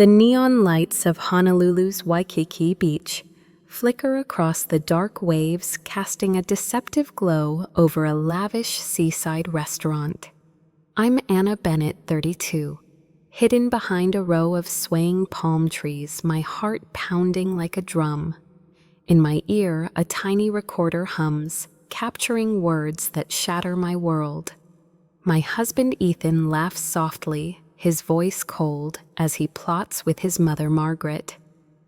The neon lights of Honolulu's Waikiki Beach flicker across the dark waves, casting a deceptive glow over a lavish seaside restaurant. I'm Anna Bennett, 32, hidden behind a row of swaying palm trees, my heart pounding like a drum. In my ear, a tiny recorder hums, capturing words that shatter my world. My husband Ethan laughs softly, his voice cold, as he plots with his mother Margaret.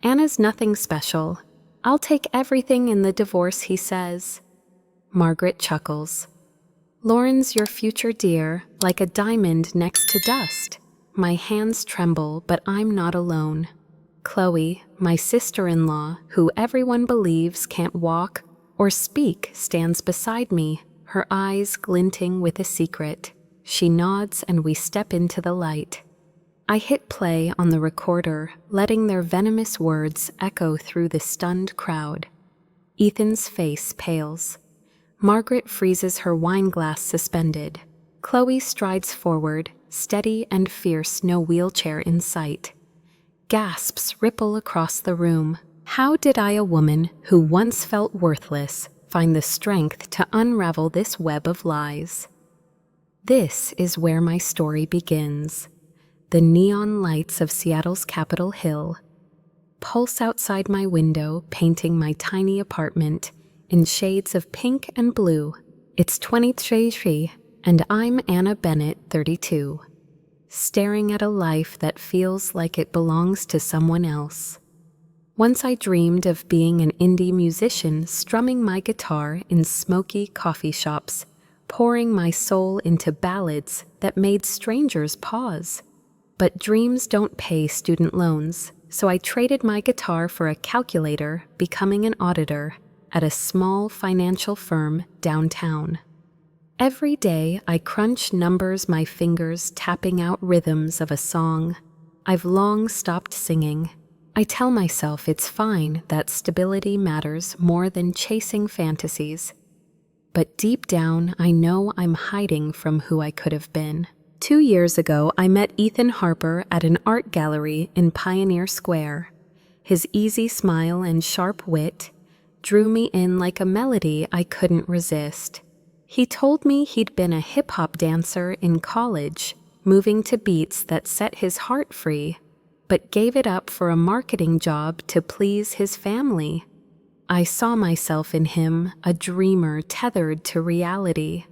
Anna's nothing special. I'll take everything in the divorce, he says. Margaret chuckles. Lauren's your future dear, like a diamond next to dust. My hands tremble, but I'm not alone. Chloe, my sister-in-law, who everyone believes can't walk or speak, stands beside me, her eyes glinting with a secret. She nods and we step into the light. I hit play on the recorder, letting their venomous words echo through the stunned crowd. Ethan's face pales. Margaret freezes her wine glass suspended. Chloe strides forward, steady and fierce, no wheelchair in sight. Gasps ripple across the room. How did I, a woman who once felt worthless, find the strength to unravel this web of lies? This is where my story begins. The neon lights of Seattle's Capitol Hill pulse outside my window, painting my tiny apartment in shades of pink and blue. It's 2023, and I'm Anna Bennett, 32, staring at a life that feels like it belongs to someone else. Once I dreamed of being an indie musician, strumming my guitar in smoky coffee shops, pouring my soul into ballads that made strangers pause. But dreams don't pay student loans, so I traded my guitar for a calculator, becoming an auditor at a small financial firm downtown. Every day I crunch numbers, my fingers tapping out rhythms of a song I've long stopped singing. I tell myself it's fine, that stability matters more than chasing fantasies. But deep down, I know I'm hiding from who I could have been. 2 years ago, I met Ethan Harper at an art gallery in Pioneer Square. His easy smile and sharp wit drew me in like a melody I couldn't resist. He told me he'd been a hip-hop dancer in college, moving to beats that set his heart free, but gave it up for a marketing job to please his family. I saw myself in him, a dreamer tethered to reality.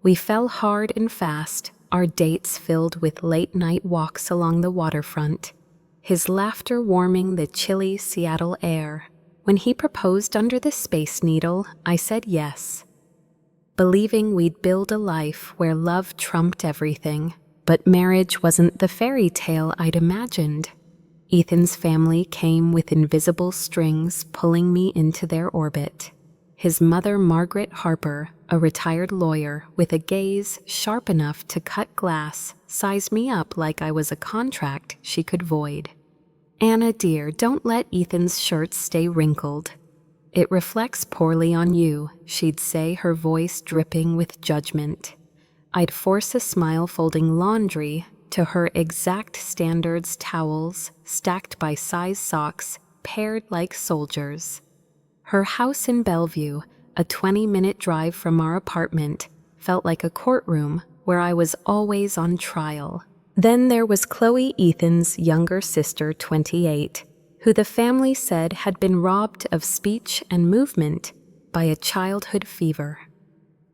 We fell hard and fast, our dates filled with late-night walks along the waterfront, his laughter warming the chilly Seattle air. When he proposed under the Space Needle, I said yes, believing we'd build a life where love trumped everything. But marriage wasn't the fairy tale I'd imagined. Ethan's family came with invisible strings pulling me into their orbit. His mother, Margaret Harper, a retired lawyer with a gaze sharp enough to cut glass, sized me up like I was a contract she could void. Anna, dear, don't let Ethan's shirt stay wrinkled. It reflects poorly on you, she'd say, her voice dripping with judgment. I'd force a smile, folding laundry to her exact standards, towels stacked by size socks, paired like soldiers. Her house in Bellevue, a 20-minute drive from our apartment, felt like a courtroom where I was always on trial. Then there was Chloe, Ethan's younger sister, 28, who the family said had been robbed of speech and movement by a childhood fever.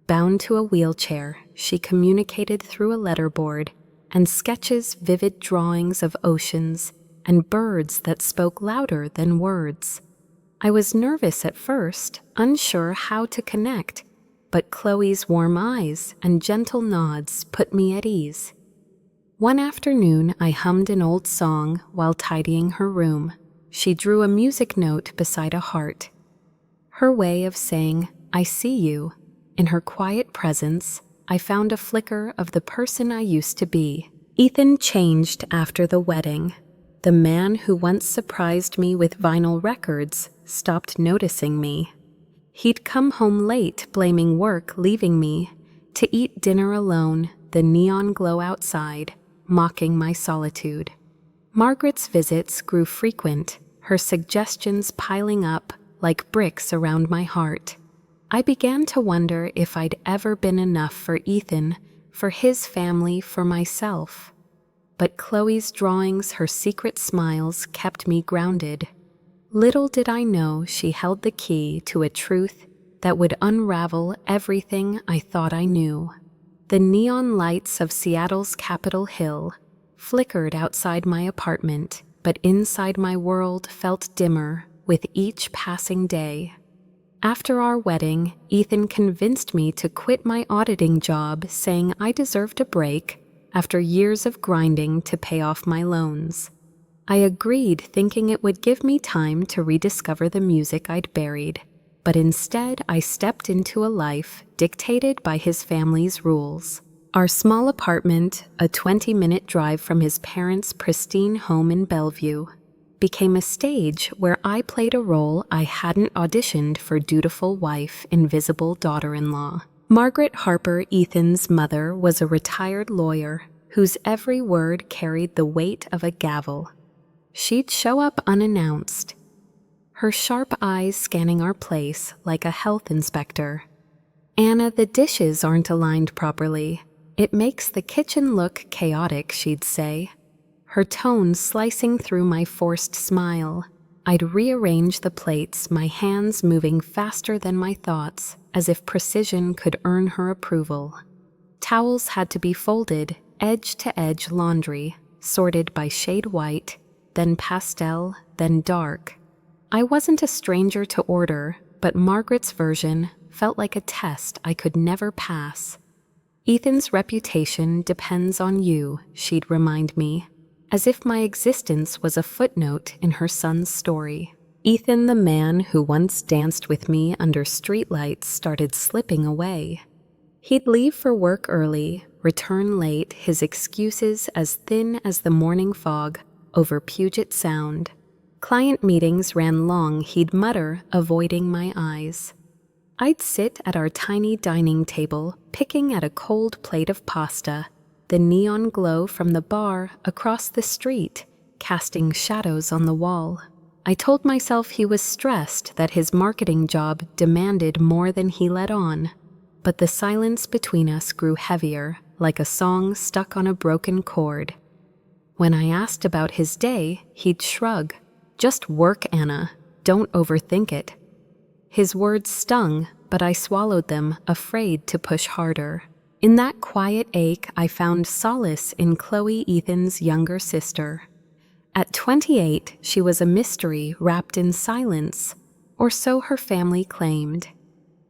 Bound to a wheelchair, she communicated through a letterboard and sketches vivid drawings of oceans and birds that spoke louder than words. I was nervous at first, unsure how to connect, but Chloe's warm eyes and gentle nods put me at ease. One afternoon, I hummed an old song while tidying her room. She drew a music note beside a heart. Her way of saying, "I see you." In her quiet presence, I found a flicker of the person I used to be. Ethan changed after the wedding. The man who once surprised me with vinyl records stopped noticing me. He'd come home late, blaming work, leaving me to eat dinner alone, the neon glow outside, mocking my solitude. Margaret's visits grew frequent, her suggestions piling up like bricks around my heart. I began to wonder if I'd ever been enough for Ethan, for his family, for myself. But Chloe's drawings, her secret smiles, kept me grounded. Little did I know she held the key to a truth that would unravel everything I thought I knew. The neon lights of Seattle's Capitol Hill flickered outside my apartment, but inside my world felt dimmer with each passing day. After our wedding, Ethan convinced me to quit my auditing job, saying I deserved a break after years of grinding to pay off my loans. I agreed, thinking it would give me time to rediscover the music I'd buried, but instead I stepped into a life dictated by his family's rules. Our small apartment, a 20-minute drive from his parents' pristine home in Bellevue, became a stage where I played a role I hadn't auditioned for: dutiful wife, invisible daughter-in-law. Margaret Harper, Ethan's mother, was a retired lawyer whose every word carried the weight of a gavel. She'd show up unannounced, her sharp eyes scanning our place like a health inspector. "Anna, the dishes aren't aligned properly. It makes the kitchen look chaotic," she'd say, her tone slicing through my forced smile. I'd rearrange the plates, my hands moving faster than my thoughts, as if precision could earn her approval. Towels had to be folded, edge-to-edge laundry, sorted by shade white, then pastel, then dark. I wasn't a stranger to order, but Margaret's version felt like a test I could never pass. "Ethan's reputation depends on you," she'd remind me, as if my existence was a footnote in her son's story. Ethan, the man who once danced with me under streetlights, started slipping away. He'd leave for work early, return late, his excuses as thin as the morning fog over Puget Sound. Client meetings ran long, he'd mutter, avoiding my eyes. I'd sit at our tiny dining table, picking at a cold plate of pasta, the neon glow from the bar across the street casting shadows on the wall. I told myself he was stressed, that his marketing job demanded more than he let on, but the silence between us grew heavier, like a song stuck on a broken chord. When I asked about his day, he'd shrug. "Just work, Anna. Don't overthink it." His words stung, but I swallowed them, afraid to push harder. In that quiet ache, I found solace in Chloe, Ethan's younger sister. At 28, she was a mystery wrapped in silence, or so her family claimed.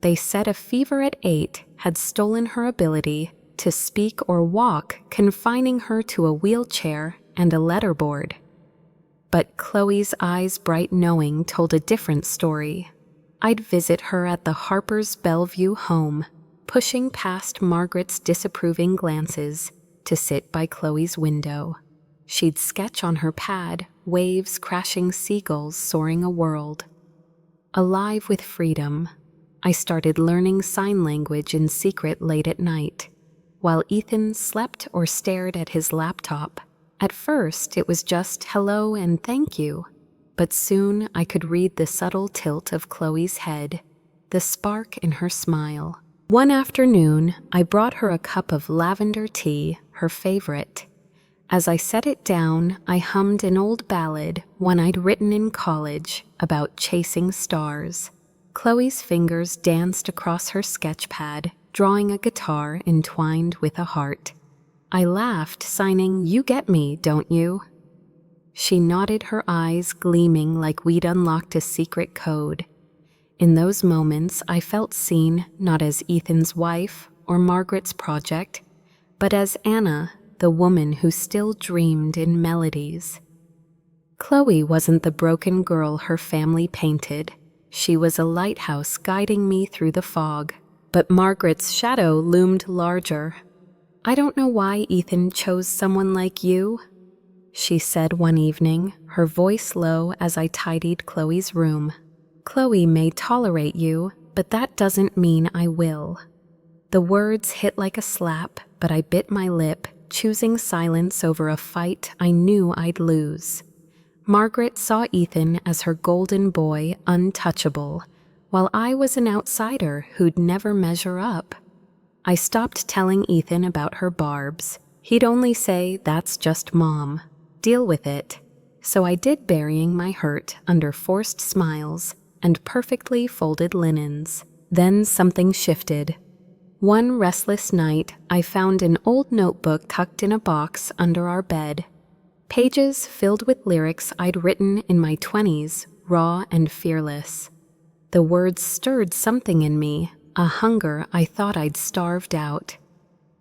They said a fever at 8 had stolen her ability to speak or walk, confining her to a wheelchair and a letterboard. But Chloe's eyes, bright knowing, told a different story. I'd visit her at the Harper's Bellevue home, pushing past Margaret's disapproving glances to sit by Chloe's window. She'd sketch on her pad, waves crashing, seagulls soaring a world. Alive with freedom, I started learning sign language in secret late at night, while Ethan slept or stared at his laptop. At first, it was just hello and thank you, but soon I could read the subtle tilt of Chloe's head, the spark in her smile. One afternoon, I brought her a cup of lavender tea, her favorite. As I set it down, I hummed an old ballad, one I'd written in college, about chasing stars. Chloe's fingers danced across her sketch pad, drawing a guitar entwined with a heart. I laughed, signing, "You get me, don't you?" She nodded, her eyes gleaming like we'd unlocked a secret code. In those moments, I felt seen not as Ethan's wife or Margaret's project, but as Anna, the woman who still dreamed in melodies. Chloe wasn't the broken girl her family painted. She was a lighthouse guiding me through the fog, but Margaret's shadow loomed larger. "I don't know why Ethan chose someone like you," she said one evening, her voice low as I tidied Chloe's room. "Chloe may tolerate you, but that doesn't mean I will." The words hit like a slap, but I bit my lip, choosing silence over a fight I knew I'd lose. Margaret saw Ethan as her golden boy, untouchable, while I was an outsider who'd never measure up. I stopped telling Ethan about her barbs. He'd only say, "That's just Mom. Deal with it." So I did, burying my hurt under forced smiles and perfectly folded linens. Then something shifted. One restless night, I found an old notebook tucked in a box under our bed. Pages filled with lyrics I'd written in my 20s, raw and fearless. The words stirred something in me, a hunger I thought I'd starved out.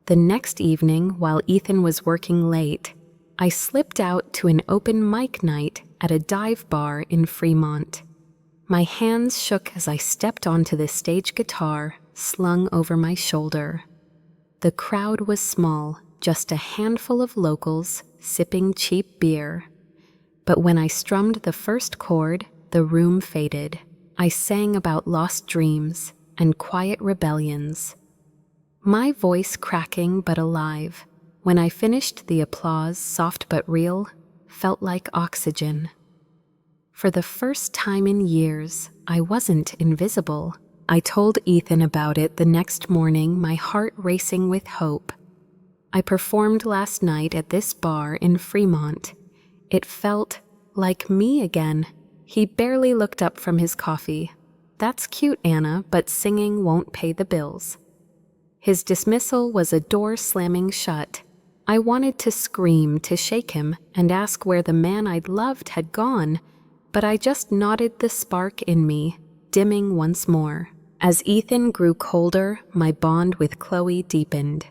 The next evening, while Ethan was working late, I slipped out to an open mic night at a dive bar in Fremont. My hands shook as I stepped onto the stage guitar slung over my shoulder. The crowd was small, just a handful of locals sipping cheap beer. But when I strummed the first chord, the room faded. I sang about lost dreams and quiet rebellions. My voice cracking but alive. When I finished, the applause, soft but real, felt like oxygen. For the first time in years, I wasn't invisible. I told Ethan about it the next morning, my heart racing with hope. I performed last night at this bar in Fremont. It felt like me again. He barely looked up from his coffee. "That's cute, Anna, but singing won't pay the bills." His dismissal was a door slamming shut. I wanted to scream, to shake him, and ask where the man I'd loved had gone, but I just nodded, the spark in me dimming once more. As Ethan grew colder, my bond with Chloe deepened.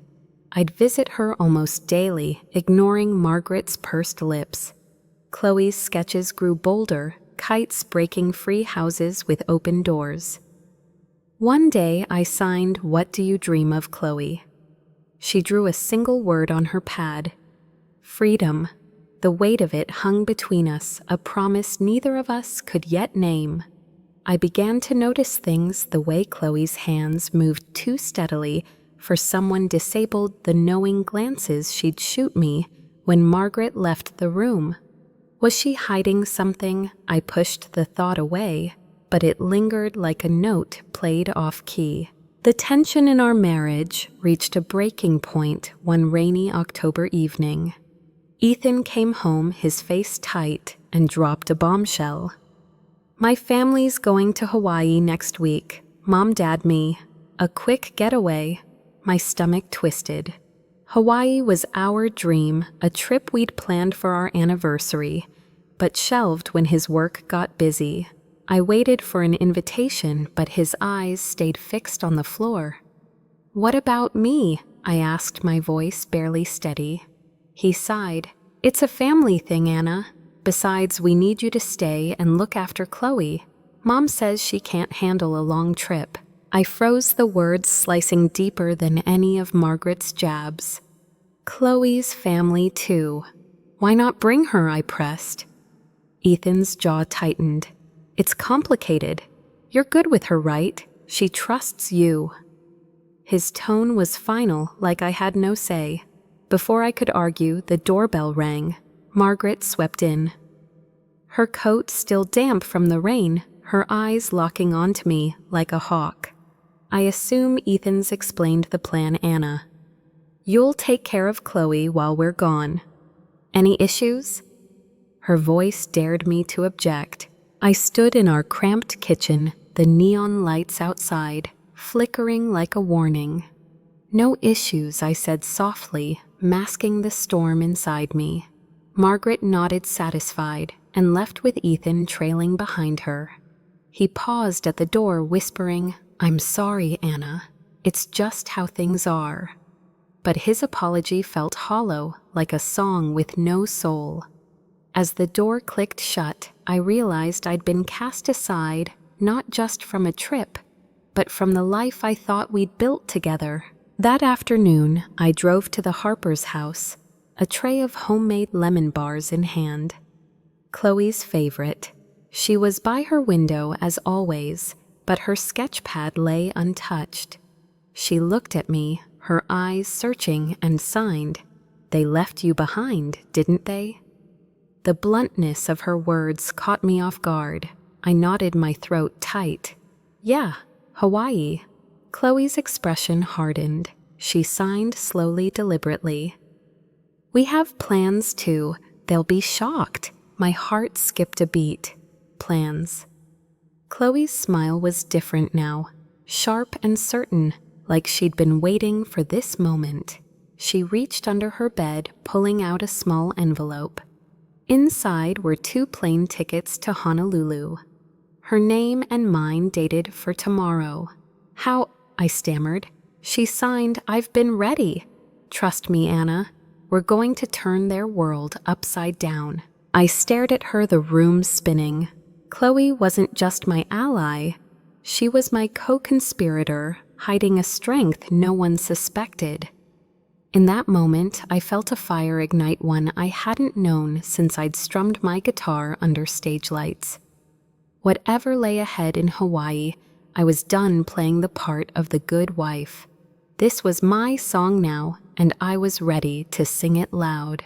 I'd visit her almost daily, ignoring Margaret's pursed lips. Chloe's sketches grew bolder, kites breaking free houses with open doors. One day I signed "What Do You Dream Of, Chloe?" She drew a single word on her pad. Freedom. The weight of it hung between us, a promise neither of us could yet name. I began to notice things, the way Chloe's hands moved too steadily for someone disabled, the knowing glances she'd shoot me when Margaret left the room. Was she hiding something? I pushed the thought away, but it lingered like a note played off-key. The tension in our marriage reached a breaking point one rainy October evening. Ethan came home, his face tight, and dropped a bombshell. "My family's going to Hawaii next week. Mom, Dad, me. A quick getaway." My stomach twisted. Hawaii was our dream, a trip we'd planned for our anniversary, but shelved when his work got busy. I waited for an invitation, but his eyes stayed fixed on the floor. "What about me?" I asked, my voice barely steady. He sighed. "It's a family thing, Anna. Besides, we need you to stay and look after Chloe. Mom says she can't handle a long trip." I froze, the words slicing deeper than any of Margaret's jabs. "Chloe's family, too. Why not bring her?" I pressed. Ethan's jaw tightened. "It's complicated. You're good with her, right? She trusts you." His tone was final, like I had no say. Before I could argue, the doorbell rang. Margaret swept in. Her coat still damp from the rain, her eyes locking onto me like a hawk. "I assume Ethan's explained the plan, Anna. You'll take care of Chloe while we're gone. Any issues?" Her voice dared me to object. I stood in our cramped kitchen, the neon lights outside, flickering like a warning. "No issues," I said softly, masking the storm inside me. Margaret nodded, satisfied, and left with Ethan trailing behind her. He paused at the door, whispering, "I'm sorry, Anna. It's just how things are." But his apology felt hollow, like a song with no soul. As the door clicked shut, I realized I'd been cast aside, not just from a trip, but from the life I thought we'd built together. That afternoon, I drove to the Harper's house, a tray of homemade lemon bars in hand. Chloe's favorite. She was by her window as always, but her sketch pad lay untouched. She looked at me, her eyes searching, and signed, They left you behind, didn't they? The bluntness of her words caught me off guard. I knotted my throat tight. Yeah, Hawaii. Chloe's expression hardened. She signed slowly, deliberately. We have plans too. They'll be shocked. My heart skipped a beat. Plans. Chloe's smile was different now, sharp and certain, like she'd been waiting for this moment. She reached under her bed, pulling out a small envelope. Inside were 2 plane tickets to Honolulu. Her name and mine dated for tomorrow. How? I stammered. She signed, I've been ready. Trust me, Anna. We're going to turn their world upside down. I stared at her, the room spinning. Chloe wasn't just my ally. She was my co-conspirator, hiding a strength no one suspected. In that moment, I felt a fire ignite, one I hadn't known since I'd strummed my guitar under stage lights. Whatever lay ahead in Hawaii, I was done playing the part of the good wife. This was my song now, and I was ready to sing it loud.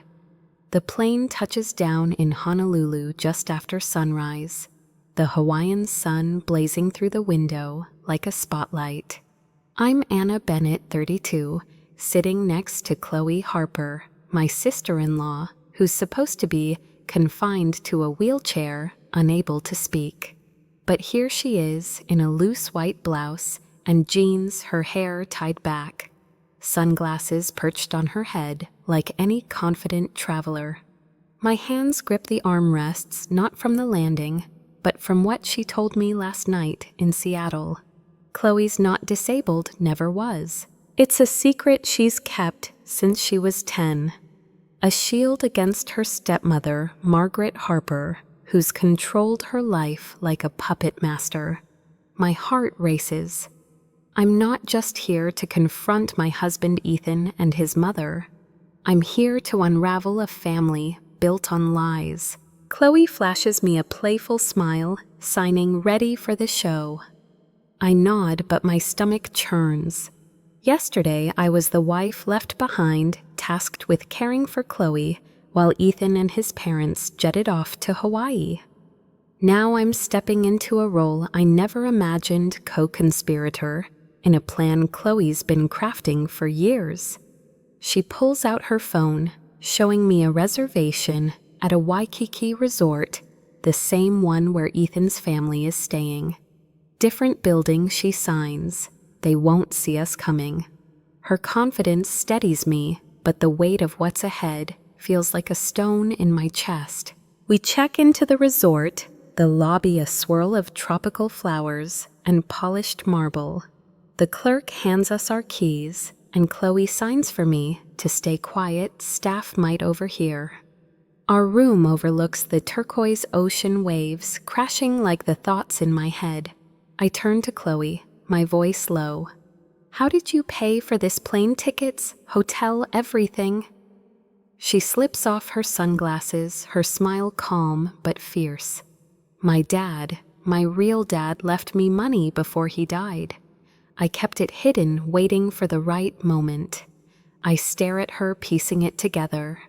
The plane touches down in Honolulu just after sunrise, the Hawaiian sun blazing through the window like a spotlight. I'm Anna Bennett, 32, sitting next to Chloe Harper, my sister-in-law, who's supposed to be confined to a wheelchair, unable to speak. But here she is in a loose white blouse and jeans, her hair tied back, sunglasses perched on her head like any confident traveler. My hands grip the armrests, not from the landing, but from what she told me last night in Seattle. Chloe's not disabled, never was. It's a secret she's kept since she was 10. A shield against her stepmother, Margaret Harper, who's controlled her life like a puppet master. My heart races. I'm not just here to confront my husband Ethan and his mother. I'm here to unravel a family built on lies. Chloe flashes me a playful smile, signing ready for the show. I nod, but my stomach churns. Yesterday, I was the wife left behind, tasked with caring for Chloe, while Ethan and his parents jetted off to Hawaii. Now I'm stepping into a role I never imagined, co-conspirator, in a plan Chloe's been crafting for years. She pulls out her phone, showing me a reservation at a Waikiki resort, the same one where Ethan's family is staying. Different building, she signs. They won't see us coming. Her confidence steadies me, but the weight of what's ahead feels like a stone in my chest. We check into the resort, the lobby a swirl of tropical flowers and polished marble. The clerk hands us our keys, and Chloe signs for me to stay quiet, staff might overhear. Our room overlooks the turquoise ocean waves crashing like the thoughts in my head. I turn to Chloe, my voice low. How did you pay for this plane tickets, hotel, everything? She slips off her sunglasses, her smile calm but fierce. My dad, my real dad, left me money before he died. I kept it hidden, waiting for the right moment. I stare at her, piecing it together.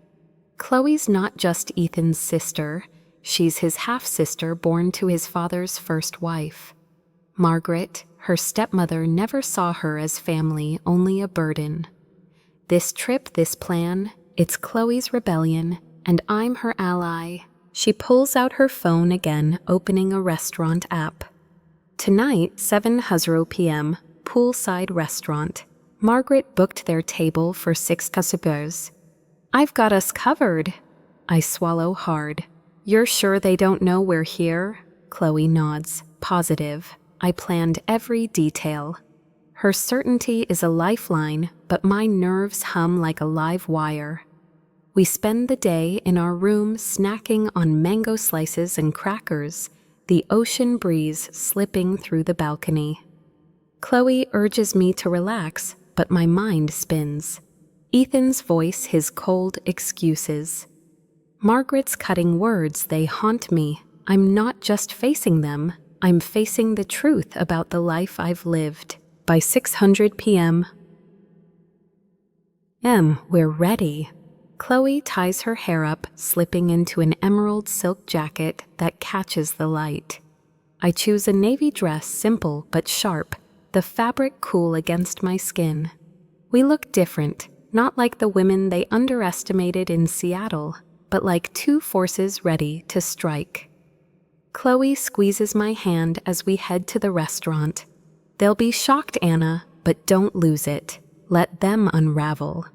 Chloe's not just Ethan's sister. She's his half-sister born to his father's first wife. Margaret, her stepmother, never saw her as family, only a burden. This trip, this plan, it's Chloe's rebellion, and I'm her ally. She pulls out her phone again, opening a restaurant app. Tonight, 7:00 p.m., poolside restaurant. Margaret booked their table for 6 customers. I've got us covered. I swallow hard. You're sure they don't know we're here? Chloe nods, positive. I planned every detail. Her certainty is a lifeline, but my nerves hum like a live wire. We spend the day in our room snacking on mango slices and crackers, the ocean breeze slipping through the balcony. Chloe urges me to relax, but my mind spins. Ethan's voice, his cold excuses. Margaret's cutting words, they haunt me. I'm not just facing them, I'm facing the truth about the life I've lived. By 6:00 p.m., we're ready. Chloe ties her hair up, slipping into an emerald silk jacket that catches the light. I choose a navy dress, simple but sharp, the fabric cool against my skin. We look different, not like the women they underestimated in Seattle, but like two forces ready to strike. Chloe squeezes my hand as we head to the restaurant. They'll be shocked, Anna, but don't lose it. Let them unravel.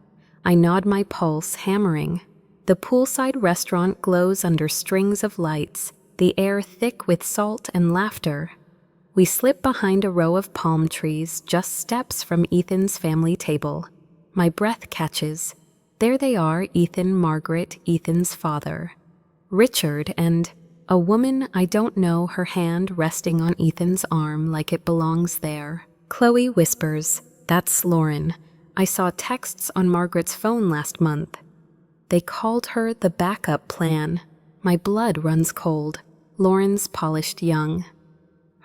I nod my pulse, hammering. The poolside restaurant glows under strings of lights, the air thick with salt and laughter. We slip behind a row of palm trees, just steps from Ethan's family table. My breath catches. There they are, Ethan, Margaret, Ethan's father. Richard and a woman I don't know, her hand resting on Ethan's arm like it belongs there. Chloe whispers, "That's Lauren. I saw texts on Margaret's phone last month." They called her the backup plan. My blood runs cold. Lauren's polished young.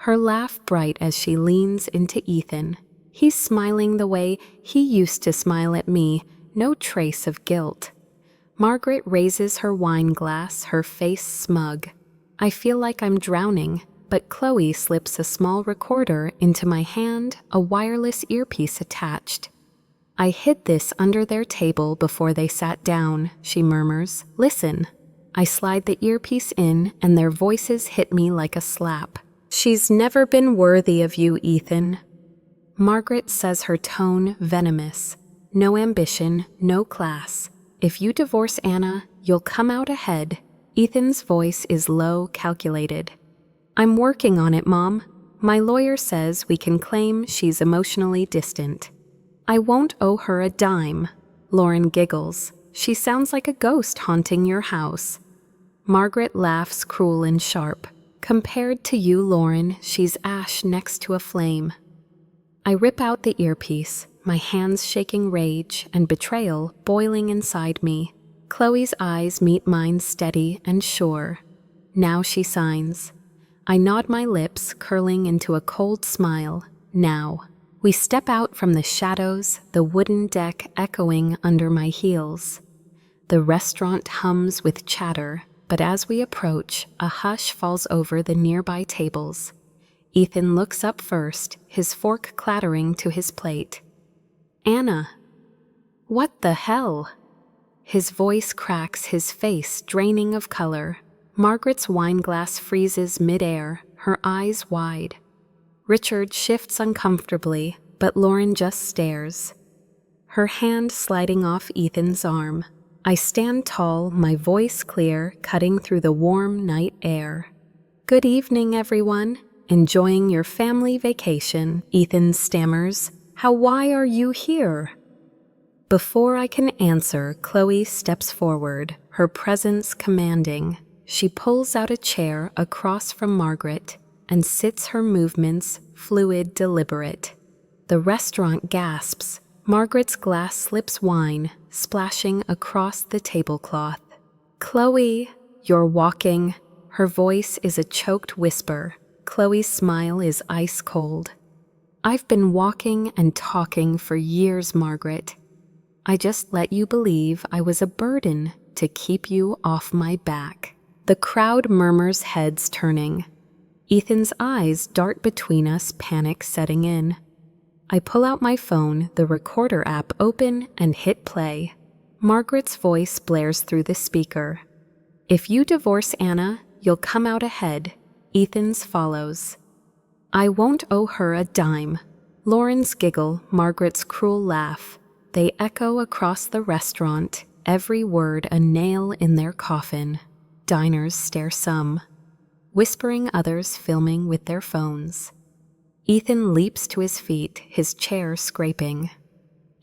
Her laugh bright as she leans into Ethan. He's smiling the way he used to smile at me, no trace of guilt. Margaret raises her wine glass, her face smug. I feel like I'm drowning, but Chloe slips a small recorder into my hand, a wireless earpiece attached. "I hid this under their table before they sat down," she murmurs. "Listen." I slide the earpiece in, and their voices hit me like a slap. "She's never been worthy of you, Ethan." Margaret says, her tone venomous. "No ambition, no class. If you divorce Anna, you'll come out ahead." Ethan's voice is low, calculated. "I'm working on it, Mom. My lawyer says we can claim she's emotionally distant." "I won't owe her a dime." Lauren giggles. "She sounds like a ghost haunting your house." Margaret laughs, cruel and sharp. "Compared to you, Lauren, she's ash next to a flame." I rip out the earpiece, my hands shaking rage and betrayal boiling inside me. Chloe's eyes meet mine, steady and sure. Now she signs. I nod my lips, curling into a cold smile. Now. We step out from the shadows, the wooden deck echoing under my heels. The restaurant hums with chatter, but as we approach, a hush falls over the nearby tables. Ethan looks up first, his fork clattering to his plate. "Anna." "What the hell?" His voice cracks, his face draining of color. Margaret's wineglass freezes midair, her eyes wide. Richard shifts uncomfortably, but Lauren just stares. Her hand sliding off Ethan's arm. I stand tall, my voice clear, cutting through the warm night air. "Good evening, everyone. Enjoying your family vacation," Ethan stammers. Why are you here?" Before I can answer, Chloe steps forward, her presence commanding. She pulls out a chair across from Margaret and sits, her movements fluid, deliberate. The restaurant gasps. Margaret's glass slips wine, splashing across the tablecloth. "Chloe, you're walking." Her voice is a choked whisper. Chloe's smile is ice cold. "I've been walking and talking for years, Margaret. I just let you believe I was a burden to keep you off my back." The crowd murmurs, heads turning. Ethan's eyes dart between us, panic setting in. I pull out my phone, the recorder app open, and hit play. Margaret's voice blares through the speaker. "If you divorce Anna, you'll come out ahead." Ethan's follows. "I won't owe her a dime." Lauren's giggle, Margaret's cruel laugh. They echo across the restaurant, every word a nail in their coffin. Diners stare, some whispering, others filming with their phones. Ethan leaps to his feet, his chair scraping.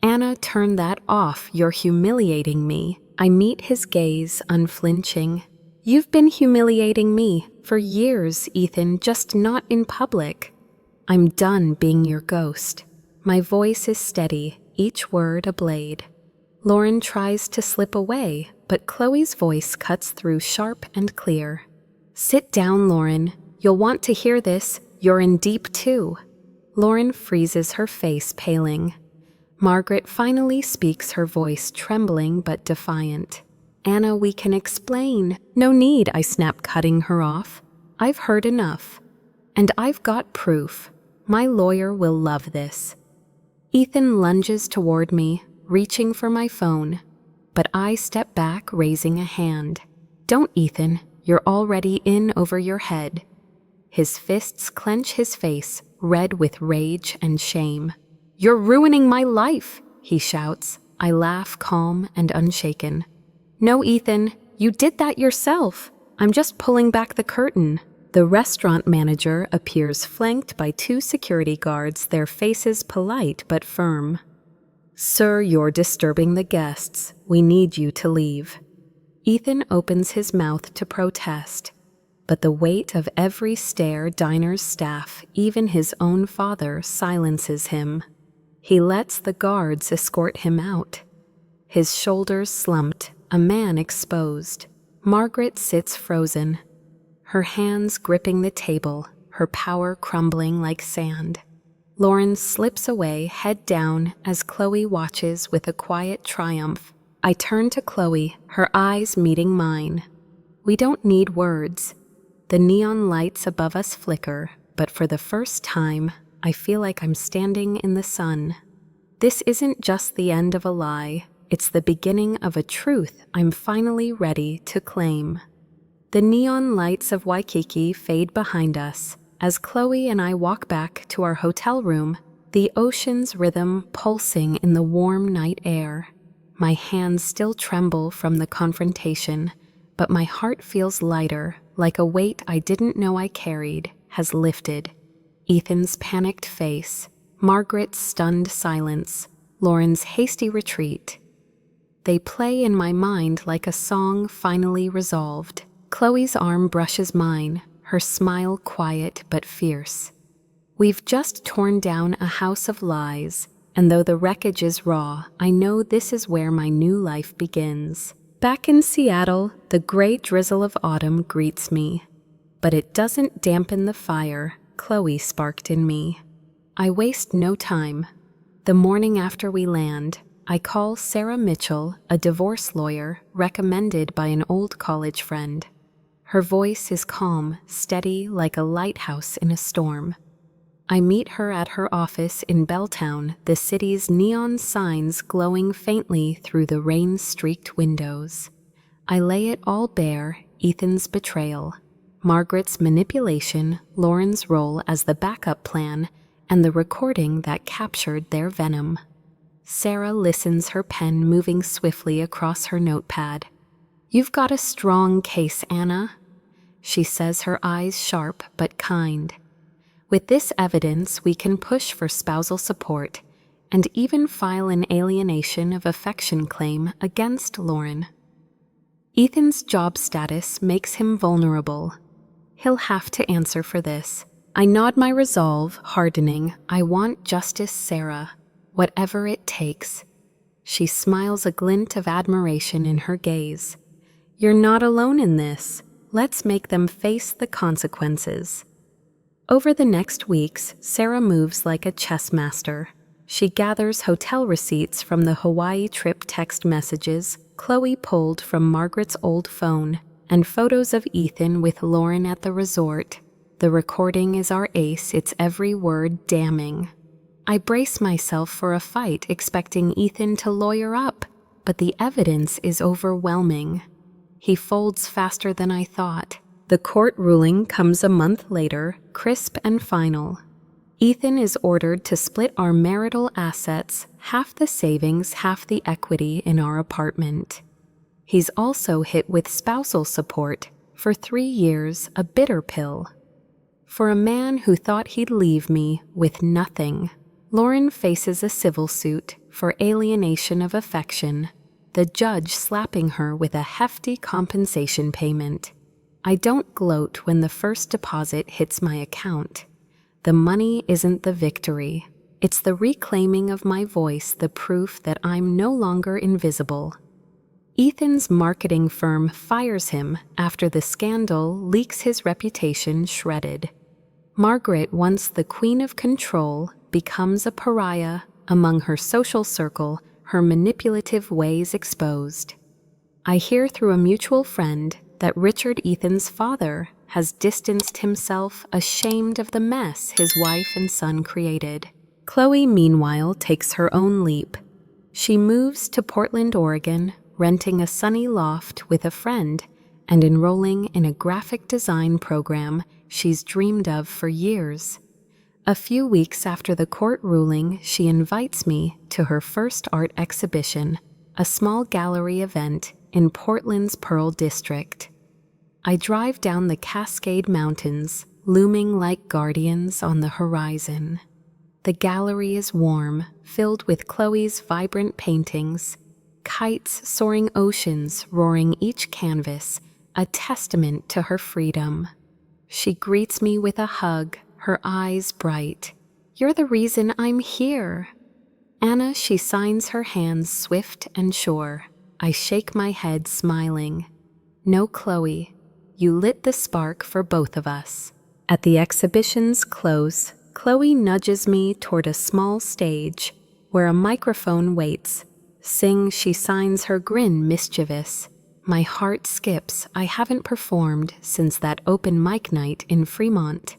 "Anna, turn that off. You're humiliating me." I meet his gaze, unflinching. "You've been humiliating me for years, Ethan, just not in public." "I'm done being your ghost." My voice is steady, each word a blade. Lauren tries to slip away, but Chloe's voice cuts through, sharp and clear. "Sit down, Lauren. You'll want to hear this. You're in deep too." Lauren freezes, her face paling. Margaret finally speaks, her voice trembling but defiant. "Anna, we can explain." "No need," I snap, cutting her off. "I've heard enough. And I've got proof. My lawyer will love this." Ethan lunges toward me, reaching for my phone, but I step back, raising a hand. "Don't, Ethan. You're already in over your head." His fists clench, his face red with rage and shame. "You're ruining my life," he shouts. I laugh, calm and unshaken. "No, Ethan, you did that yourself. I'm just pulling back the curtain." The restaurant manager appears, flanked by 2 security guards, their faces polite but firm. "Sir, you're disturbing the guests. We need you to leave." Ethan opens his mouth to protest, but the weight of every stare, diner's staff, even his own father, silences him. He lets the guards escort him out. His shoulders slumped, a man exposed. Margaret sits frozen, her hands gripping the table, her power crumbling like sand. Lauren slips away, head down, as Chloe watches with a quiet triumph. I turn to Chloe, her eyes meeting mine. We don't need words. The neon lights above us flicker, but for the first time, I feel like I'm standing in the sun. This isn't just the end of a lie. It's the beginning of a truth I'm finally ready to claim. The neon lights of Waikiki fade behind us as Chloe and I walk back to our hotel room, the ocean's rhythm pulsing in the warm night air. My hands still tremble from the confrontation, but my heart feels lighter, like a weight I didn't know I carried has lifted. Ethan's panicked face, Margaret's stunned silence, Lauren's hasty retreat. They play in my mind like a song finally resolved. Chloe's arm brushes mine, her smile quiet but fierce. We've just torn down a house of lies, and though the wreckage is raw, I know this is where my new life begins. Back in Seattle, the gray drizzle of autumn greets me, but it doesn't dampen the fire Chloe sparked in me. I waste no time. The morning after we land, I call Sarah Mitchell, a divorce lawyer recommended by an old college friend. Her voice is calm, steady like a lighthouse in a storm. I meet her at her office in Belltown, the city's neon signs glowing faintly through the rain-streaked windows. I lay it all bare: Ethan's betrayal, Margaret's manipulation, Lauren's role as the backup plan, and the recording that captured their venom. Sarah listens, her pen moving swiftly across her notepad. "You've got a strong case, Anna," she says, her eyes sharp but kind. "With this evidence, we can push for spousal support and even file an alienation of affection claim against Lauren. Ethan's job status makes him vulnerable. He'll have to answer for this." I nod, my resolve hardening. "I want justice, Sarah, whatever it takes." She smiles, a glint of admiration in her gaze. "You're not alone in this. Let's make them face the consequences." Over the next weeks, Sarah moves like a chess master. She gathers hotel receipts from the Hawaii trip, text messages Chloe pulled from Margaret's old phone, and photos of Ethan with Lauren at the resort. The recording is our ace, its every word damning. I brace myself for a fight, expecting Ethan to lawyer up, but the evidence is overwhelming. He folds faster than I thought. The court ruling comes a month later, crisp and final. Ethan is ordered to split our marital assets, half the savings, half the equity in our apartment. He's also hit with spousal support for 3 years, a bitter pill. For a man who thought he'd leave me with nothing, Lauren faces a civil suit for alienation of affection, the judge slapping her with a hefty compensation payment. I don't gloat when the first deposit hits my account. The money isn't the victory. It's the reclaiming of my voice, the proof that I'm no longer invisible. Ethan's marketing firm fires him after the scandal leaks his reputation shredded. Margaret, once the queen of control, becomes a pariah, among her social circle, her manipulative ways exposed. I hear through a mutual friend that Richard, Ethan's father, has distanced himself, ashamed of the mess his wife and son created. Chloe, meanwhile, takes her own leap. She moves to Portland, Oregon, renting a sunny loft with a friend and enrolling in a graphic design program she's dreamed of for years. A few weeks after the court ruling, she invites me to her first art exhibition, a small gallery event in Portland's Pearl District. I drive down the Cascade Mountains, looming like guardians on the horizon. The gallery is warm, filled with Chloe's vibrant paintings, kites soaring oceans roaring each canvas, a testament to her freedom. She greets me with a hug, her eyes bright. "You're the reason I'm here." "Anna," she signs, her hands swift and sure. I shake my head, smiling. "No, Chloe, you lit the spark for both of us." At the exhibition's close, Chloe nudges me toward a small stage where a microphone waits. "Sing," she signs, her grin mischievous. My heart skips. I haven't performed since that open mic night in Fremont.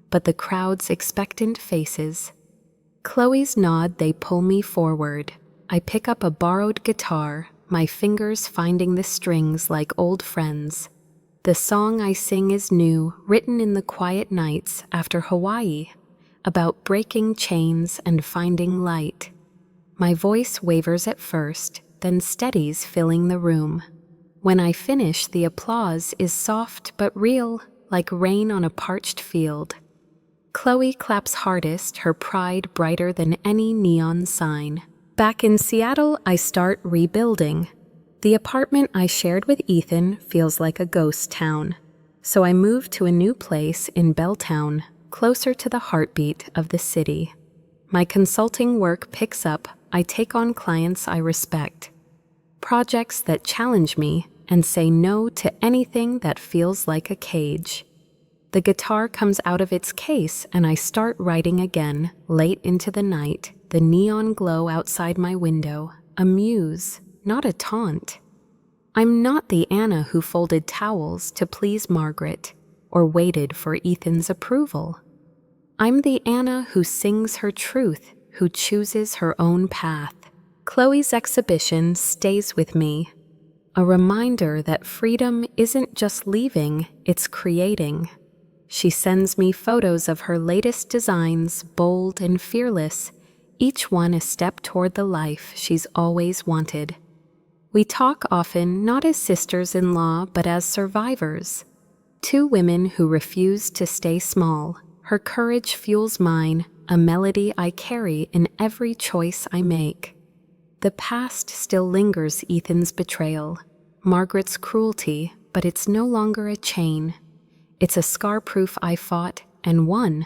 But the crowd's expectant faces. Chloe's nod, they pull me forward. I pick up a borrowed guitar, my fingers finding the strings like old friends. The song I sing is new, written in the quiet nights after Hawaii, about breaking chains and finding light. My voice wavers at first, then steadies, filling the room. When I finish, the applause is soft but real, like rain on a parched field. Chloe claps hardest, her pride brighter than any neon sign. Back in Seattle, I start rebuilding. The apartment I shared with Ethan feels like a ghost town, so I moved to a new place in Belltown, closer to the heartbeat of the city. My consulting work picks up. I take on clients I respect, projects that challenge me, and say no to anything that feels like a cage. The guitar comes out of its case and I start writing again, late into the night, the neon glow outside my window, a muse, not a taunt. I'm not the Anna who folded towels to please Margaret or waited for Ethan's approval. I'm the Anna who sings her truth, who chooses her own path. Chloe's exhibition stays with me, a reminder that freedom isn't just leaving, it's creating. She sends me photos of her latest designs, bold and fearless, each one a step toward the life she's always wanted. We talk often not as sisters-in-law but as survivors, two women who refuse to stay small. Her courage fuels mine, a melody I carry in every choice I make. The past still lingers: Ethan's betrayal, Margaret's cruelty, but it's no longer a chain. It's a scar-proof I fought and won.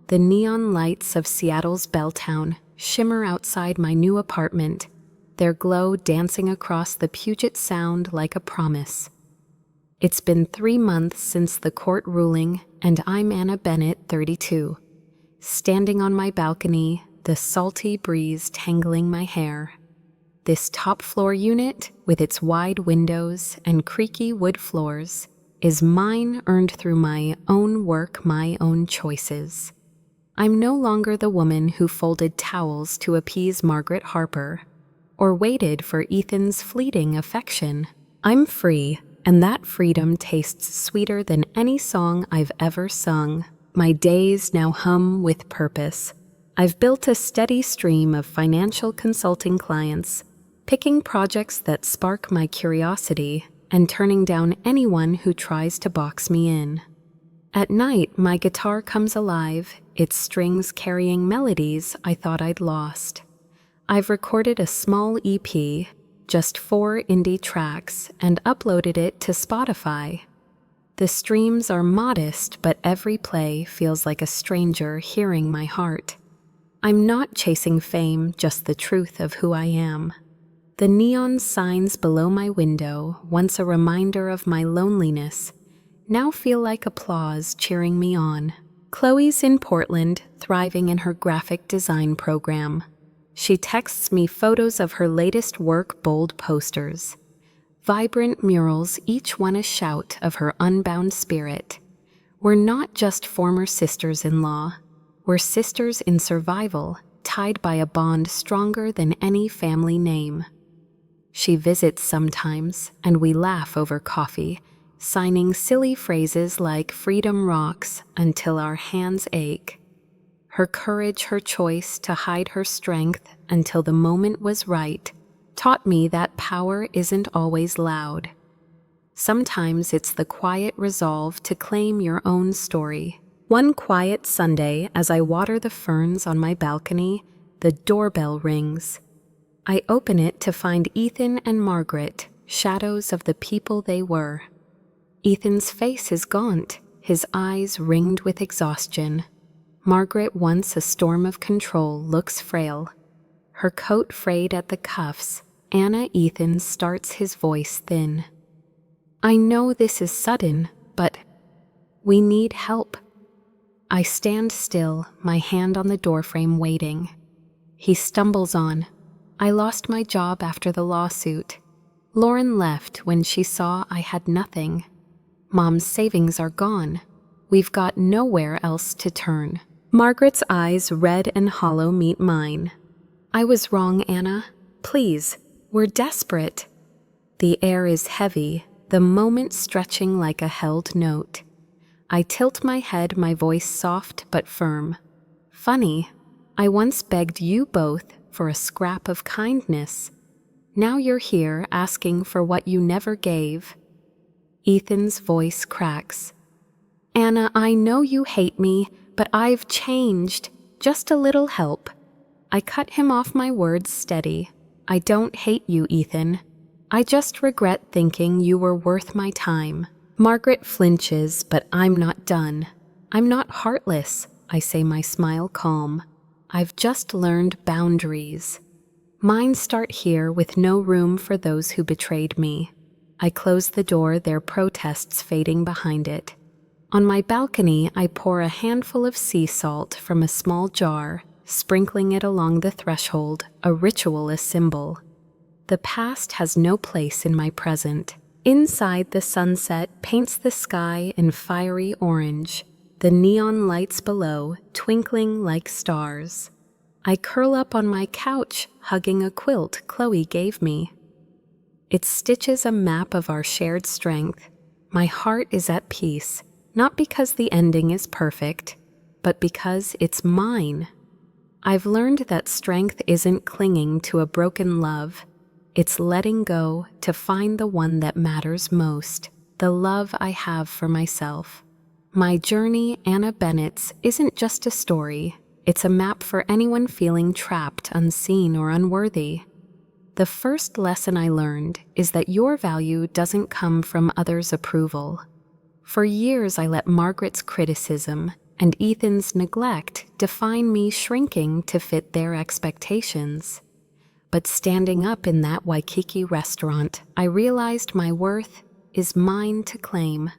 The neon lights of Seattle's Belltown shimmer outside my new apartment, their glow dancing across the Puget Sound like a promise. It's been 3 months since the court ruling, and I'm Anna Bennett, 32, standing on my balcony, the salty breeze tangling my hair. This top-floor unit, with its wide windows and creaky wood floors, is mine, earned through my own work, my own choices. I'm no longer the woman who folded towels to appease Margaret Harper or waited for Ethan's fleeting affection. I'm free, and that freedom tastes sweeter than any song I've ever sung. My days now hum with purpose. I've built a steady stream of financial consulting clients, picking projects that spark my curiosity and turning down anyone who tries to box me in. At night, my guitar comes alive, its strings carrying melodies I thought I'd lost. I've recorded a small EP, just 4 indie tracks, and uploaded it to Spotify. The streams are modest, but every play feels like a stranger hearing my heart. I'm not chasing fame, just the truth of who I am. The neon signs below my window, once a reminder of my loneliness, now feel like applause cheering me on. Chloe's in Portland, thriving in her graphic design program. She texts me photos of her latest work, bold posters. Vibrant murals, each one a shout of her unbound spirit. We're not just former sisters-in-law. We're sisters in survival, tied by a bond stronger than any family name. She visits sometimes, and we laugh over coffee, signing silly phrases like "freedom rocks" until our hands ache. Her courage, her choice to hide her strength until the moment was right, taught me that power isn't always loud. Sometimes it's the quiet resolve to claim your own story. One quiet Sunday, as I water the ferns on my balcony, the doorbell rings. I open it to find Ethan and Margaret, shadows of the people they were. Ethan's face is gaunt, his eyes ringed with exhaustion. Margaret, once a storm of control, looks frail. Her coat frayed at the cuffs. Ethan starts his voice thin. I know this is sudden, but we need help. I stand still, my hand on the doorframe waiting. He stumbles on. I lost my job after the lawsuit. Lauren left when she saw I had nothing. Mom's savings are gone. We've got nowhere else to turn. Margaret's eyes, red and hollow, meet mine. I was wrong, Anna. Please, we're desperate. The air is heavy, the moment stretching like a held note. I tilt my head, my voice soft but firm. Funny, I once begged you both for a scrap of kindness. Now you're here asking for what you never gave. Ethan's voice cracks. Anna, I know you hate me, but I've changed. Just a little help. I cut him off, my words steady. I don't hate you, Ethan. I just regret thinking you were worth my time. Margaret flinches, but I'm not done. I'm not heartless, I say, my smile calm. I've just learned boundaries. Mine start here, with no room for those who betrayed me. I close the door, their protests fading behind it. On my balcony, I pour a handful of sea salt from a small jar, sprinkling it along the threshold, a ritual, a symbol. The past has no place in my present. Inside, the sunset paints the sky in fiery orange, the neon lights below twinkling like stars. I curl up on my couch, hugging a quilt Chloe gave me. It stitches a map of our shared strength. My heart is at peace, not because the ending is perfect, but because it's mine. I've learned that strength isn't clinging to a broken love. It's letting go to find the one that matters most, the love I have for myself. My journey, Anna Bennett's, isn't just a story. It's a map for anyone feeling trapped, unseen, or unworthy. The first lesson I learned is that your value doesn't come from others' approval. For years, I let Margaret's criticism and Ethan's neglect define me, shrinking to fit their expectations. But standing up in that Waikiki restaurant, I realized my worth is mine to claim.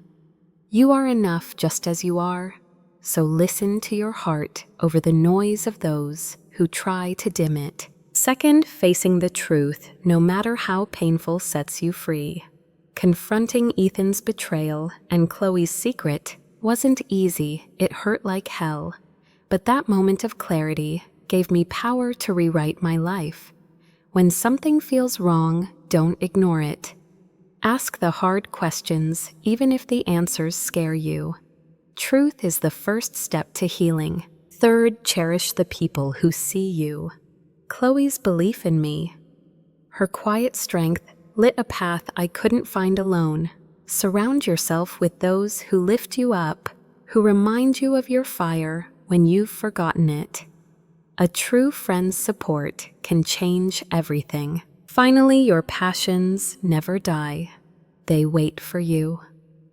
You are enough just as you are, so listen to your heart over the noise of those who try to dim it. Second, facing the truth, no matter how painful, sets you free. Confronting Ethan's betrayal and Chloe's secret wasn't easy, it hurt like hell. But that moment of clarity gave me power to rewrite my life. When something feels wrong, don't ignore it. Ask the hard questions, even if the answers scare you. Truth is the first step to healing. Third, cherish the people who see you. Chloe's belief in me. Her quiet strength lit a path I couldn't find alone. Surround yourself with those who lift you up, who remind you of your fire when you've forgotten it. A true friend's support can change everything. Finally, your passions never die. They wait for you.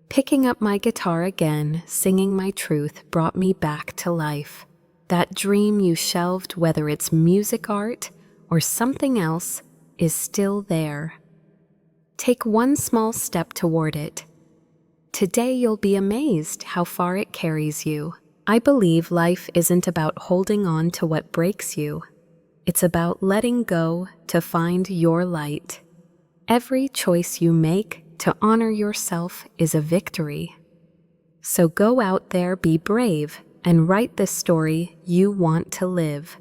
Picking up my guitar again, singing my truth brought me back to life. That dream you shelved, whether it's music, art, or something else, is still there. Take one small step toward it. Today you'll be amazed how far it carries you. I believe life isn't about holding on to what breaks you. It's about letting go to find your light. Every choice you make to honor yourself is a victory. So go out there, be brave, and write the story you want to live.